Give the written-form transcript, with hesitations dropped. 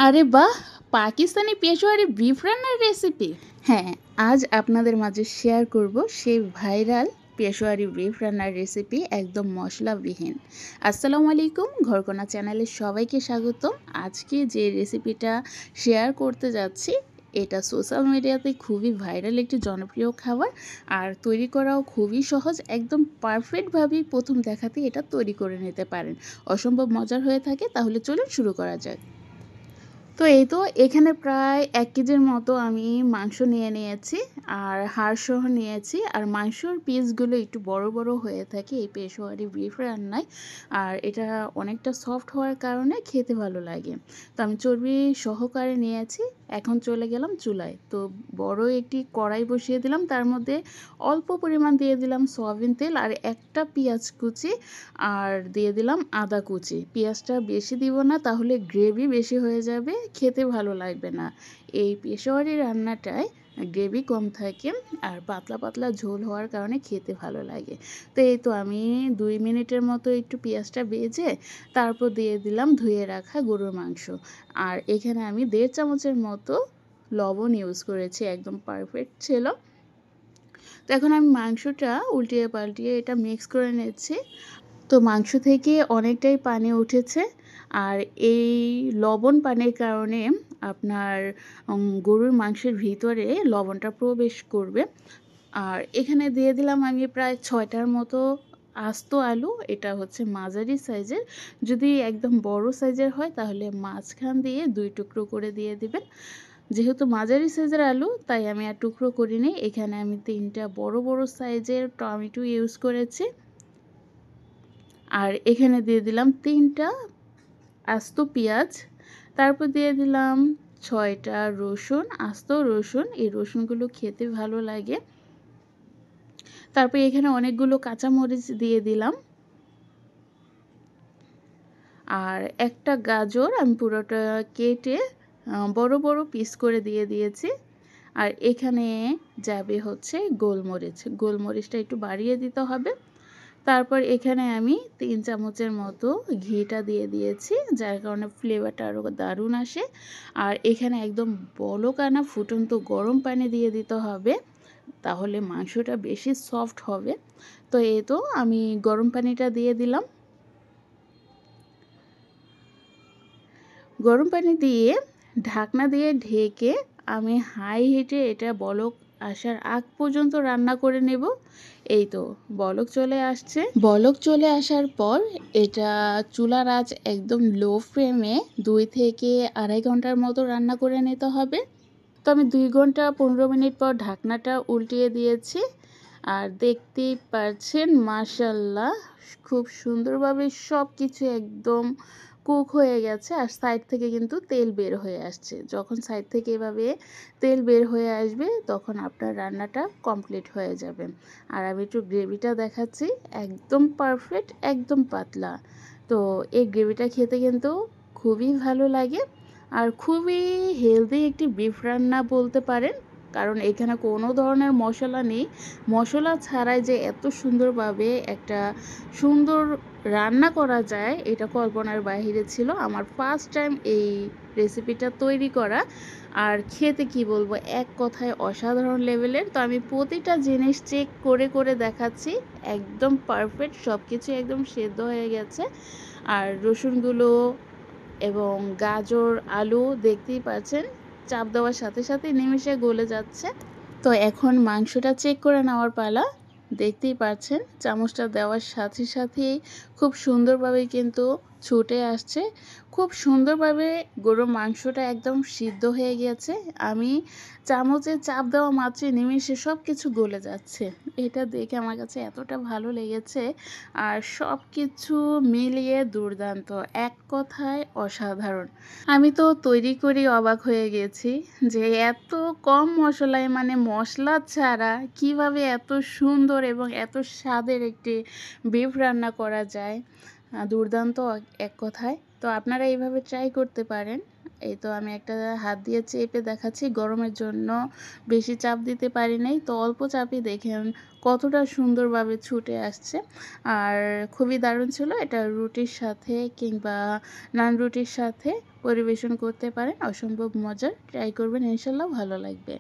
আরে বাহ! পাকিস্তানি পেশোয়ারি বিফ রান্নার রেসিপি। হ্যাঁ, আজ আপনাদের মাঝে শেয়ার করব সেই ভাইরাল পেশোয়ারি বিফ রান্নার রেসিপি একদম মশলাবিহীন। আসসালামু আলাইকুম, ঘরকোনা চ্যানেলে সবাইকে স্বাগতম। আজকে যে রেসিপিটা শেয়ার করতে যাচ্ছি এটা সোশ্যাল মিডিয়াতে খুবই ভাইরাল একটি জনপ্রিয় খাবার, আর তৈরি করাও খুবই সহজ। একদম পারফেক্টভাবেই প্রথম দেখাতেই এটা তৈরি করে নিতে পারেন। অসম্ভব মজার হয়ে থাকে। তাহলে চলুন শুরু করা যাক। তো এই তো এখানে প্রায় 1 কেজির মতো আমি মাংস নিয়ে নিয়েছি, আর হাড়সহ নিয়েছি। আর মাংসর পিসগুলো একটু বড় বড় হয়ে থাকে এই পেশোয়ারি বিফ রান্নায়, আর এটা অনেকটা সফট হওয়ার কারণে খেতে ভালো লাগে। তো আমি চর্বি সহকারে নিয়েছি। এখন চলে গেলাম চুলায়। তো বড় একটি কড়াই বসিয়ে দিলাম, তার মধ্যে অল্প পরিমাণ দিয়ে দিলাম সয়াবিন তেল আর একটা পেঁয়াজ কুচি, আর দিয়ে দিলাম আদা কুচি। পেঁয়াজটা বেশি দিব না, তাহলে গ্রেভি বেশি হয়ে যাবে, খেতে ভালো লাগবে না। এই পেশোয়ারি রান্নাটায় গ্রেভি কম থাকে আর পাতলা পাতলা ঝোল হওয়ার কারণে খেতে ভালো লাগে। তো এই তো আমি 2 মিনিটের মতো একটু পেঁয়াজটা ভেজে তারপর দিয়ে দিলাম ধুয়ে রাখা গরুর মাংস। আর এখানে আমি 1.5 চামচের মতো লবণ ইউজ করেছি, একদম পারফেক্ট ছিল। তো এখন আমি মাংসটা উল্টিয়ে পাল্টিয়ে এটা মিক্স করে নিচ্ছি। তো মাংস থেকে অনেকটাই পানি উঠেছে, আর এই লবণ পানির কারণে আপনার গরুর মাংসের ভিতরে লবণটা প্রবেশ করবে। আর এখানে দিয়ে দিলাম আমি প্রায় 6টার মতো আস্ত আলু। এটা হচ্ছে মাঝারি সাইজের। যদি একদম বড় সাইজের হয় তাহলে মাঝখান দিয়ে 2 টুকরো করে দিয়ে দিবেন। যেহেতু মাঝারি সাইজের আলু তাই আমি আর টুকরো করিনি। এখানে আমি 3টা বড় বড় সাইজের টমেটো ইউজ করেছি। আর এখানে দিয়ে দিলাম 3টা আস্ত পেঁয়াজ। তারপর দিয়ে দিলাম 6টা রসুন, আস্ত রসুন। এই রসুনগুলো খেতে ভালো লাগে। তারপর এখানে অনেকগুলো কাঁচামরিচ দিয়ে দিলাম, আর একটা গাজর আমি পুরোটা কেটে বড় বড় পিস করে দিয়ে দিয়েছি। আর এখানে যাবে হচ্ছে গোলমরিচ। গোলমরিচটা একটু বাড়িয়ে দিতে হবে। তারপর এখানে আমি 3 চামচের মতো ঘিটা দিয়ে দিয়েছি, যার কারণে ফ্লেভারটা আরও দারুণ আসে। আর এখানে একদম বলক আনা ফুটন্ত গরম পানি দিয়ে দিতে হবে, তাহলে মাংসটা বেশি সফট হবে। তো এই তো আমি গরম পানিটা দিয়ে দিলাম। গরম পানি দিয়ে ঢাকনা দিয়ে ঢেকে আমি হাই হিটে এটা বলক আসার আগ পর্যন্ত রান্না করে নেব। এই তো বলক চলে আসছে। বলক চলে আসার পর এটা চুলার আঁচ একদম লো ফ্লেমে 2 থেকে 2.5 ঘন্টার মতো রান্না করে নিতে হবে। তো আমি 2 ঘন্টা 15 মিনিট পর ঢাকনাটা উল্টিয়ে দিয়েছি, আর দেখতেই পাচ্ছেন মাশাআল্লাহ খুব সুন্দরভাবে সব কিছু একদম কুক হয়ে গেছে। আর সাইড থেকে কিন্তু তেল বের হয়ে আসছে। যখন সাইড থেকে এভাবে তেল বের হয়ে আসবে তখন আপনার রান্নাটা কমপ্লিট হয়ে যাবে। আর আমি একটু গ্রেভিটা দেখাচ্ছি, একদম পারফেক্ট, একদম পাতলা। তো এই গ্রেভিটা খেতে কিন্তু খুবই ভালো লাগে, আর খুবই হেলদি একটি বিফ রান্না বলতে পারেন, কারণ এখানে কোনো ধরনের মশলা নেই। মশলা ছাড়াই যে এত সুন্দরভাবে একটা সুন্দর রান্না করা যায় এটা কল্পনার বাইরে ছিল। আমার ফার্স্ট টাইম এই রেসিপিটা তৈরি করা, আর খেতে কি বলবো, এক কথায় অসাধারণ লেভেলের। তো আমি প্রতিটা জিনিস চেক করে করে দেখাচ্ছি, একদম পারফেক্ট, সব কিছু একদম সেদ্ধ হয়ে গেছে। আর রসুনগুলো এবং গাজর আলু দেখতেই পাচ্ছেন চাপ দেওয়ার সাথে সাথে নিমেষে গলে যাচ্ছে। তো এখন মাংসটা চেক করে নেওয়ার পালা। দেখতেই পাচ্ছেন চামচটা দেওয়ার সাথে সাথেই খুব সুন্দরভাবে কিন্তু ছুটে আসছে। খুব সুন্দরভাবে গরুর মাংসটা একদম সিদ্ধ হয়ে গেছে। আমি চামচে চাপ দেওয়া মাত্রই নিমেষে সব কিছু গলে যাচ্ছে। এটা দেখে আমার কাছে এতটা ভালো লেগেছে, আর সব কিছু মিলিয়ে দুর্দান্ত, এক কথায় অসাধারণ। আমি তো তৈরি করেই অবাক হয়ে গেছি যে এত কম মশলায়, মানে মশলা ছাড়া কিভাবে এত সুন্দর এবং এত স্বাদের একটি বিফ রান্না করা যায়। দুর্দান্ত এক কথায়। তো আপনারা এইভাবে ট্রাই করতে পারেন। এই তো আমি একটা হাত দিয়ে চেপে দেখাচ্ছি, গরমের জন্য বেশি চাপ দিতে পারি নাই, তো অল্প চাপই দেখেন কতটা সুন্দরভাবে ছুটে আসছে। আর খুবই দারুণ ছিল। এটা রুটির সাথে কিংবা নান রুটির সাথে পরিবেশন করতে পারেন। অসম্ভব মজার, ট্রাই করবেন, ইনশাল্লাহ ভালো লাগবে।